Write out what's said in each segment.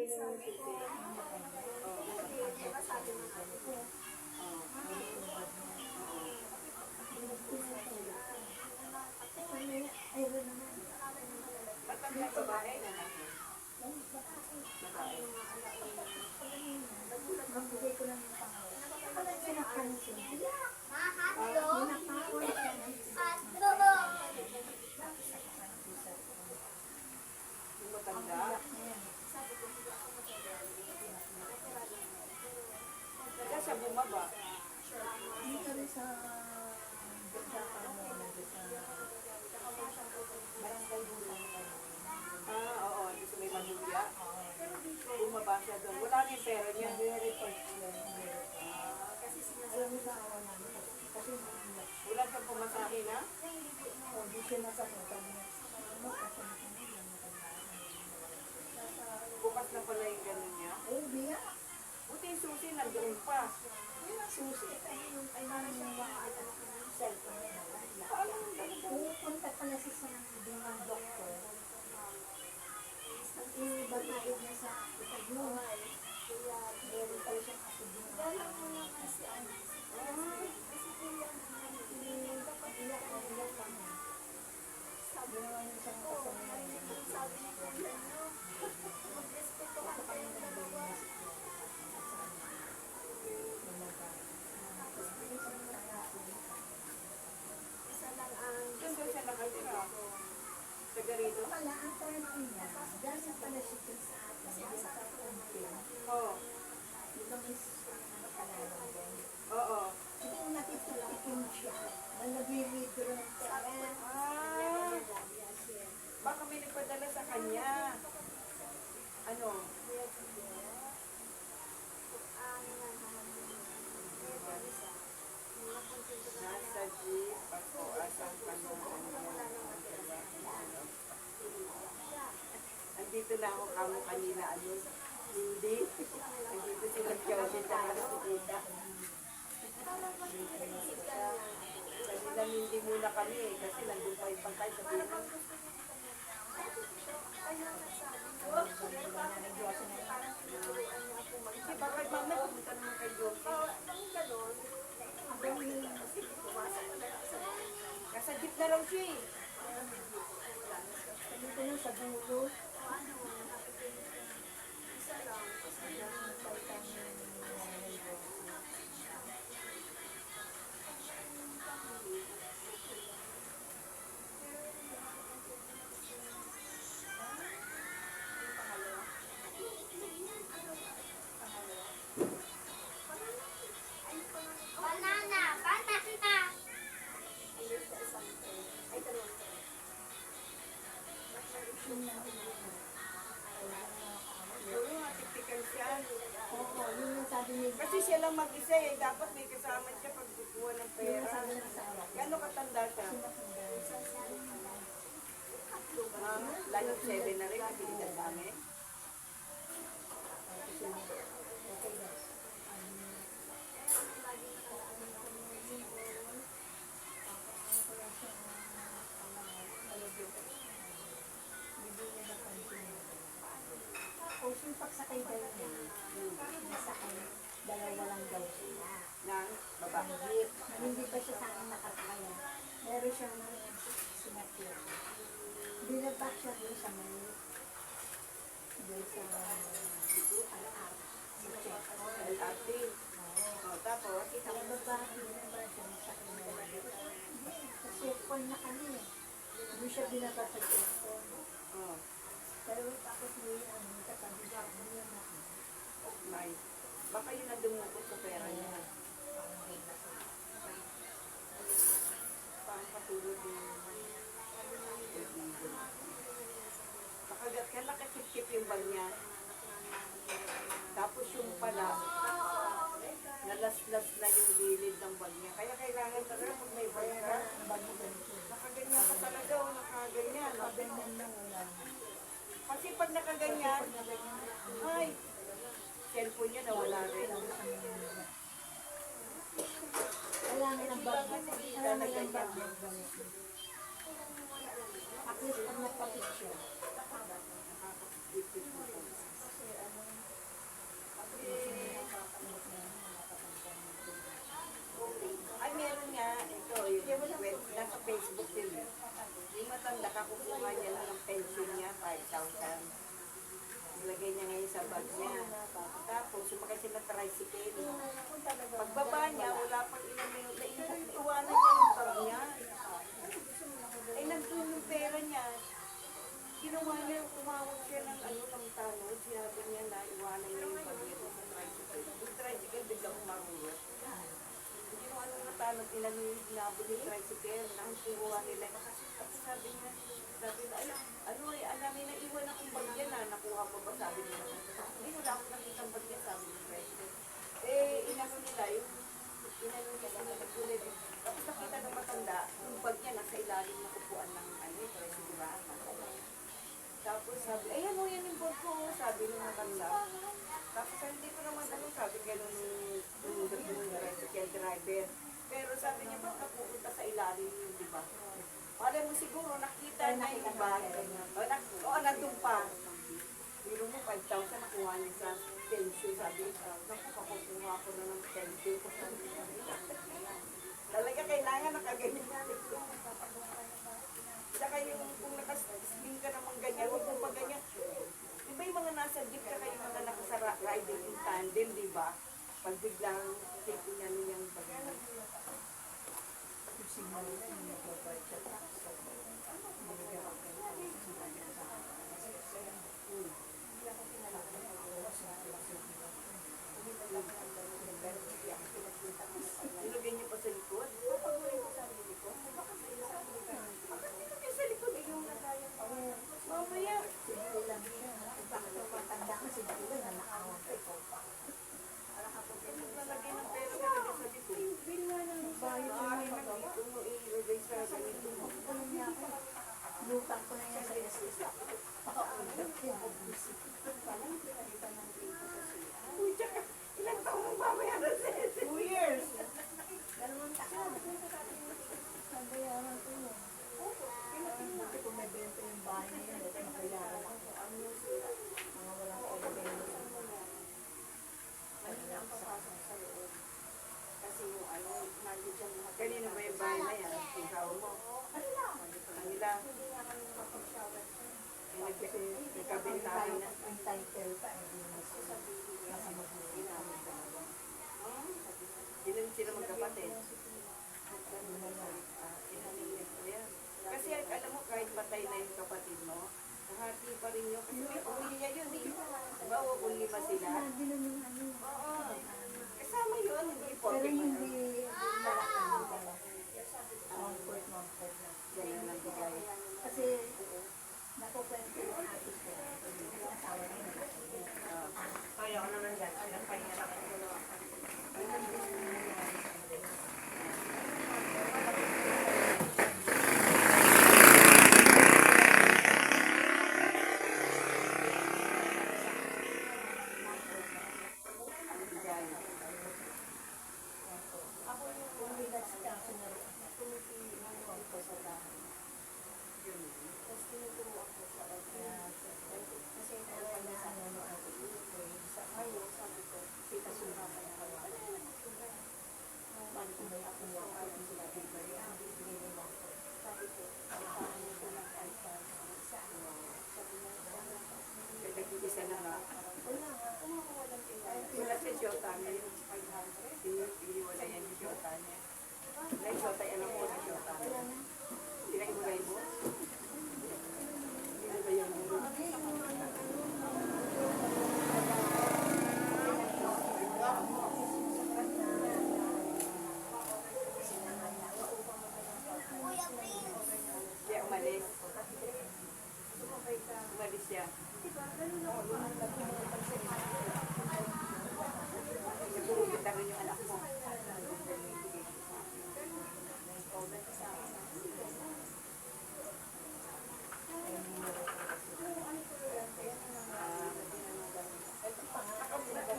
sabi ko, diba sabi ng ate ko, Matanda babae na nagbigay ko lang yung pangalan. Pinapansin. yung matanda. Kaya siya bumaba. Dito rin sa Bundaka mo, sa barangay Bulan. Oo, hindi sa may Manubya. Bumaba siya doon. Wala na yung pera niya. Alam mo sa awa namin, kasi naiiyak. Wala siyang pumasahe na. Hindi siya nasakutan niya. Bukas na pala yung gano'n niya. Eh, biya. Buti yung susi nandoon pa. Yung susi, yung cellphone niya. Pupunta pala siya sa mga doktor. Ang ibabait niya sa itayo. Kaya meron pala siyang asidin. Dalang mo na kasi ano. Kasi kaya iyak lang. Sabi naman niya siyang kasama. Sabi niya kaya ano. Mag-respeto ka kayo dalawa. Isa lang ang Doon siya nakatira. Taga rito. pala, ang tarantino niya, dahil pala siya sa atin, kasi ang sa atin, Oo. itong is, ano pala lang din. Oo. Hindi natitikin siya, na nag-withdraw ng pera. Baka may nagpadala sa kanya. Ano? Nasa jeep ako asang panungan. Andito na ako kamo kanina. Ano? Hindi. Andito sila Josie tsaka si Tita. Kanina hindi muna kami kasi nandun pa yung pantay sa Pilipinas. Kasi bakit mama pumunta naman kay Josie? Nasa jeep na lang siya eh. Dito na sa dulo. Banana, banana. Oo, matitikan siya. Oo, yun yung sabi niya. Kasi siya lang mag-isa eh. Dapat may kasama siya pag kukuha ng pera. Sabi ng asawa. Gano'ng katanda siya? Lalo 7 na rin kasi hindi dami. Okay daw. Tapos yung pagsakay daw niya, nasakay, dalawa lang daw siya. Nang baba. Ang jeep, hindi pa siya sa akin nakakaya. Meron siyang sinatya. Binabak siya doon sa may, doon sa al-ar. LRT. Tapos, Binabak siya sa kanya. Sa cellphone na kanya eh. Doon siya binaba sa cellphone. oh, Pero tapos may katabi siya. may. Baka yun ang dumukot sa pera niya. Pangpatulog yung kaya nakakip-kip yung bag niya. Tapos yung pala, nalaslas na yung gilid ng bag niya. Kaya kailangan talaga pag may bag ka, nakaganyan ka talaga o nakaganyan. Ganyan lang wala. Kasi pag nakaganyan, ay, cellphone niya nawala rin. Kailangan ng bag. Kailangan ng bag. At least pag nagpa-picture. yung bag niya. Tapos, sumakay sila tricycle. Pagbaba niya, wala pang ilang minuto, iwanan niya yung bag niya. Eh, nandun yung pera niya. Ginawa niya, tumawag siya ng ng tanong. Sinabi niya na iwanan niya yung bag niya doon sa tricycle. Yung tricycle, biglang marurot. Hindi mo natanong, ilan yung hinabot yung tricycle. Nakukuha nila. Tapos sabi niya, ay, alamin na iwan akong bag niya na. Nakuha mo ba? Sabi niya. Hindi, wala akong nakita ang bag niya, sabi ng president. Eh, inano nila sila nagkulay. Tapos nakita ng matanda, yung bag niya nasa ilalim na upuan ng tricycle. Tapos sabi, ayan o, yan yung bag ko, sabi ng matanda. Tapos hindi ko naman sabi gano'n yung tricycle driver. Pero sabi niya, ba't napupunta sa ilalim yun, di ba? Wala mo siguro, nakita na yung bag. Nandun pa. Pero mo, 5,000 nakuha niya sa pension. Sabi, naku, pakukuha ko na ng pension. Talaga kailangan nakaganyan na. Saka yung kung nakasling ka naman ganyan, huwag mo pa ganyan. Di ba yung mga nasa jeep ka kayo mga nakasara riding in tandem, di ba? Pag biglang take niya niyang bagay. Ilagay niyo pa sa likod? Papagurin ko sa likod? Bakit nilagay sa likod? Yung nagaya pa. Mamaya. Siguro lang siya. Bakit matanda ka siguro na nakawag ko. Nalagay ng pera talaga sa likod. Maaari na dito mo ilagay sa ganito. Lutang ko na yan sa SS. Pakaulap yan. Uy, tsaka, ilang taon mo mamaya na sa 2 years. 2 taon. Nabayaran ko yun. Buti kung may benta yung bahay na yun, ito nakayaran ako. Mga walang pagbabayad sa mga. Kanina ang papasok sa loob. Kasi yung nandiyan mga. Kanina ba yung bahay na yan? Yung tao mo? Kanila. Kasi Nagkabentahan na. ang title pa, hindi nasa mabuhay namin talaga. Ilan sila magkapatid? Kasi alam mo, kahit patay na yung kapatid mo, nahati pa rin yun. Kasi may pamilya yun eh. Diba, kung 5 sila? Hindi naman ano. Oo. Kasama yun, hindi po. Pero hindi malaki ng dala. One-fourth na. Ganun lang bigay. Kasi nakukwento yung ate ko. Yung asawa niya. Kaya ko naman dyan. Pahinga lang ako. Isa na nga. Wala si Jota niya yung 500. Iniwala yan yung Jota niya. Wala yung Jota, alam mo na Jota niya. Pinag-iwalay mo? Hindi ba yan mo? Kuya Prince. Kaya umalis. Umalis siya. Siguro kita rin yung anak mo.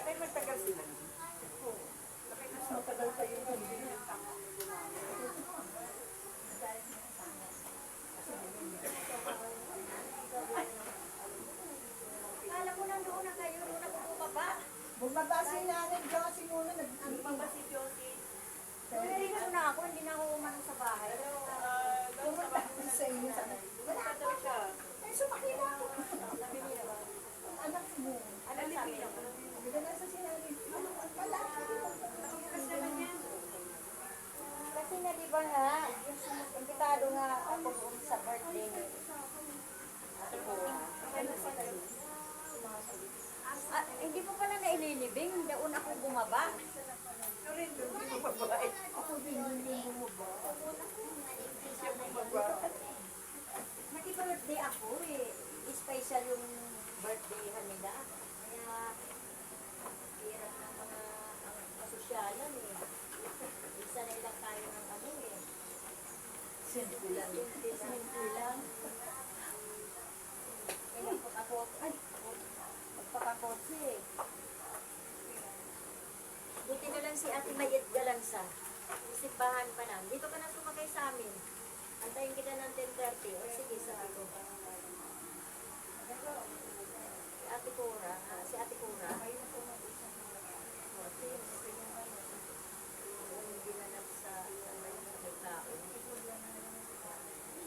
Ay, matagal sila. Matagal pa yun. Kala ko kanila. Kaya, hirap ng mga kasosyalan eh. Sanay lang tayo ng ano eh. Simple lang. Simple lang. Eh, magpakakotse eh. Buti na lang si Ate Mayet Galansa. Isimbahan pa na. Dito ka na sumakay sa amin. Antayin kita ng 10:30. O sige, sabi ko. Si Ate Cora. Si Ate Cora. Yung ginanap sa may tao.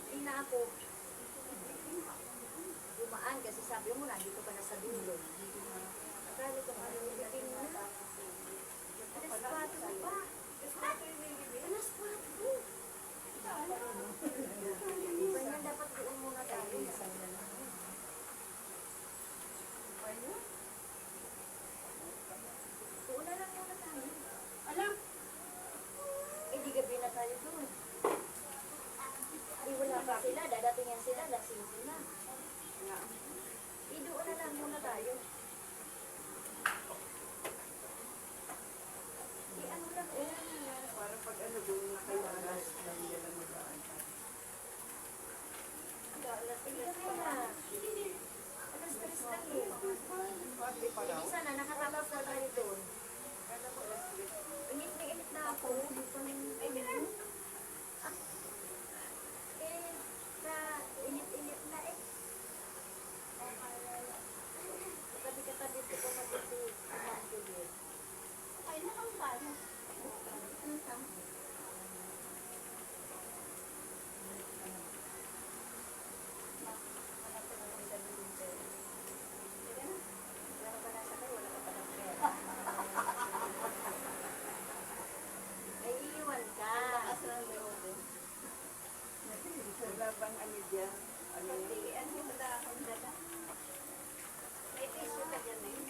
Hindi na ako. Dumaan kasi sabi mo na, dito ka na sa dulo. Akala ko nga, ulitin na. Alas 4 pa. Alas 4. Iba niya, dapat doon muna tayo. Doon na lang muna tayo. Alam, Eh, di gabi na tayo doon. Di wala pa sila, dadating yan sila, lasing sila. Eh, doon na lang muna tayo. Eh, ano lang, para pag ano doon na kayo alas lang nila mag-aan. alas 3 na. Alas 3 lang eh. Pati pa daw. Hindi sana, nakatapos na tayo doon. Kala ko alas 3. Init na init na ako. Ay, ganun. Ah. Eh, sa init-init na eh. Katabi-katabi ko na dito si Ma'am Juliet. Ay, nakampano. Ano tam? Wala ka pa nasa kayo, wala ka pa ng pera. Ay, iiwan ka. Wala bang ano dyan? Ano yun? May tissue ka dyan eh.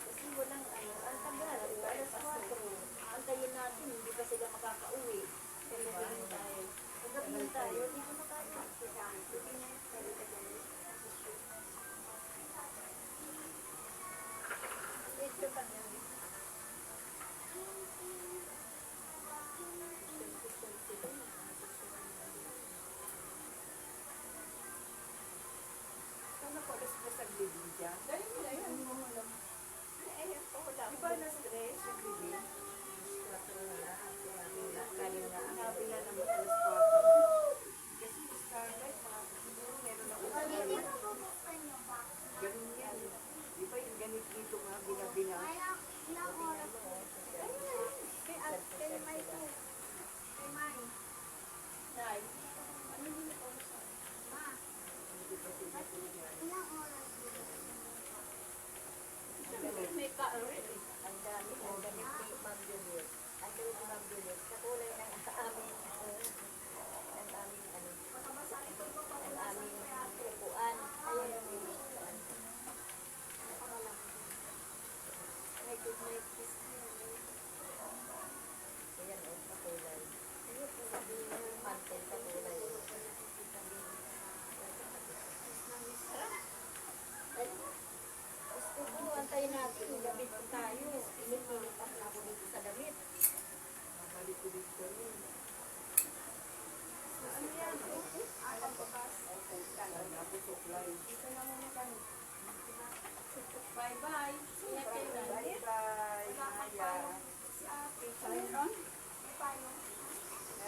Kasi walang ano, ang tagal, alas 4. Antayin natin, hindi pa sila makakauwi. Kaya gabi tayo. Paggabi tayo, dito na tayo. Ito pa yan. Sana po alas 3 ang libing dyan? Dahil nila yan. Di ba alas 3 ang libing? Sinabi na naman alas 4. Kasi Starlight, siguro meron ako sa ganun yan. Di ba yung ganit dito nga binabina? Kay Michael. Kay Mai. Nay. Ano yun ako sa? Ma. Ilang oras may ka-already. Ang dami, ang ganit ni Ma'am Juliet. Ang dami ni Ma'am Juliet. Katulad ng aming, ang aming, ano, ang aming upuan. Ayun yung upuan. May good night kiss niya. Ayan o, katulad. Ayun po sabihin yung mantel, katulad. Ay, gusto ko, antayin natin. Gamit po tayo. Pinipilit pa ako dito sa damit. Makalit-ulit ko rin. Ano yan? Alam ko pa. Tapos supply. Ito na muna kami. Bye-bye. Ingat kayo na. Bye-bye. Maya. Si Ate. Mayroon? May payo.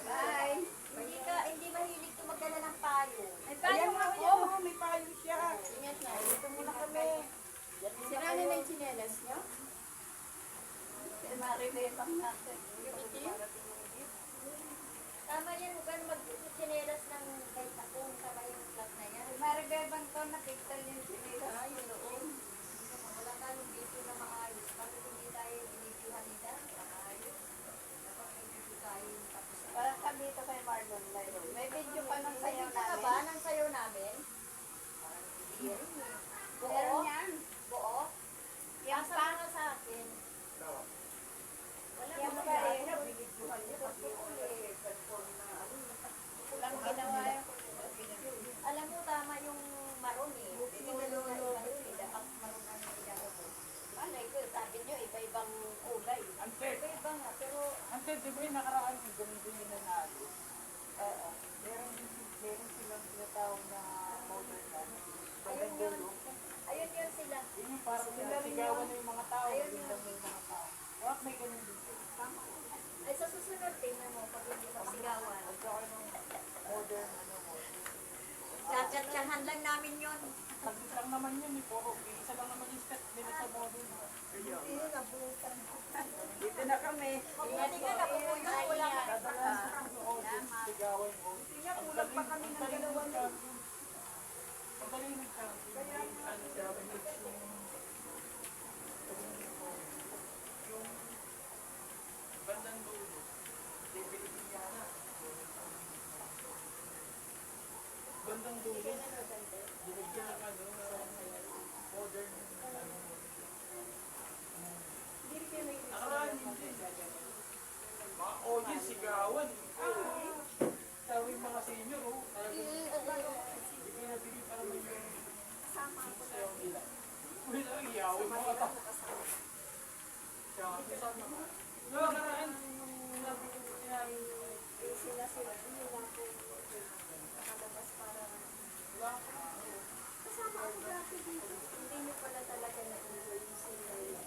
Bye. Hindi mahilig to magdala ng payo. May Ayan payo nga ako. po, may payo siya. Ingat na. Dito muna kami. Sira na yung chinelas niyo? Si Maribebang natin. Tama yan, huwag kang mag-chinelas ng kahit akong tama yung flat na yan. Maribebang to, napigtal yung chinelas. Ay, yun noon. Wala tayong video na maayos. Bakit hindi tayo binibiyuhan nila? Maayos. Dapat may video tayo tapos. Parang kami ito kay Marlon Lyro. May video pa ng sayaw Video ka ba namin. ng sayo namin? Hindi rin eh. Meron yan. Buo? Yan Asa pa. mo na sa akin? Wala Yan mo pa eh. Binigyan niya pati ulit. Platform na ano. Walang ginawa yan. Alam mo, tama yung maroon eh. Buti ni Lolo namin yun. Saglit lang naman yun, puro. Isa lang naman yung step, binasa mo dun. Ayun. Hindi, nabutan. Dito na kami. Hindi nga napupuyo, wala ka. Kadalasan ko, sigawan ko. Hindi nga, kulang pa kami ng dalawa na. Magaling nag-camping. Ano siya, manage yung bandang dulo. Hindi, Pilipinyana. Bandang dulo. Binigyan ng ano, modern, ano, nakaraan hindi. Mga audience, sigawan. Sabi yung mga senior, oh, bigyan na bigyan para may yung sayaw nila. Uy, nagyawin mga tao. Kaya, minsan naman. Nakaraan, sinabi ko sinabi, Sila hindi na po nakalabas para wala ko. kasama ako dati dito. Hindi niyo pala talaga na-enjoy yung scenery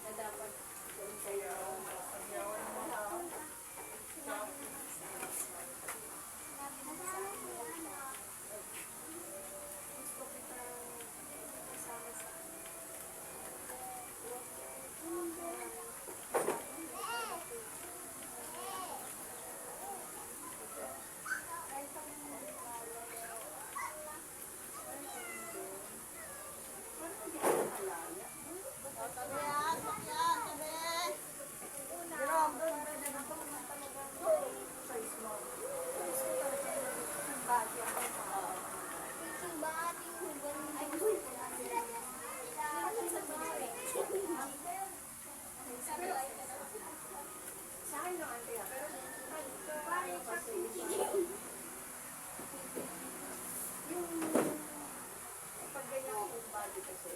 na dapat doon Kaya, kayo. nagyawan ng mga tao. Sinabi mo sa akin gusto kita kasama sa sa akin lang ang kaya. Pero Pag ganyan yung body kasi,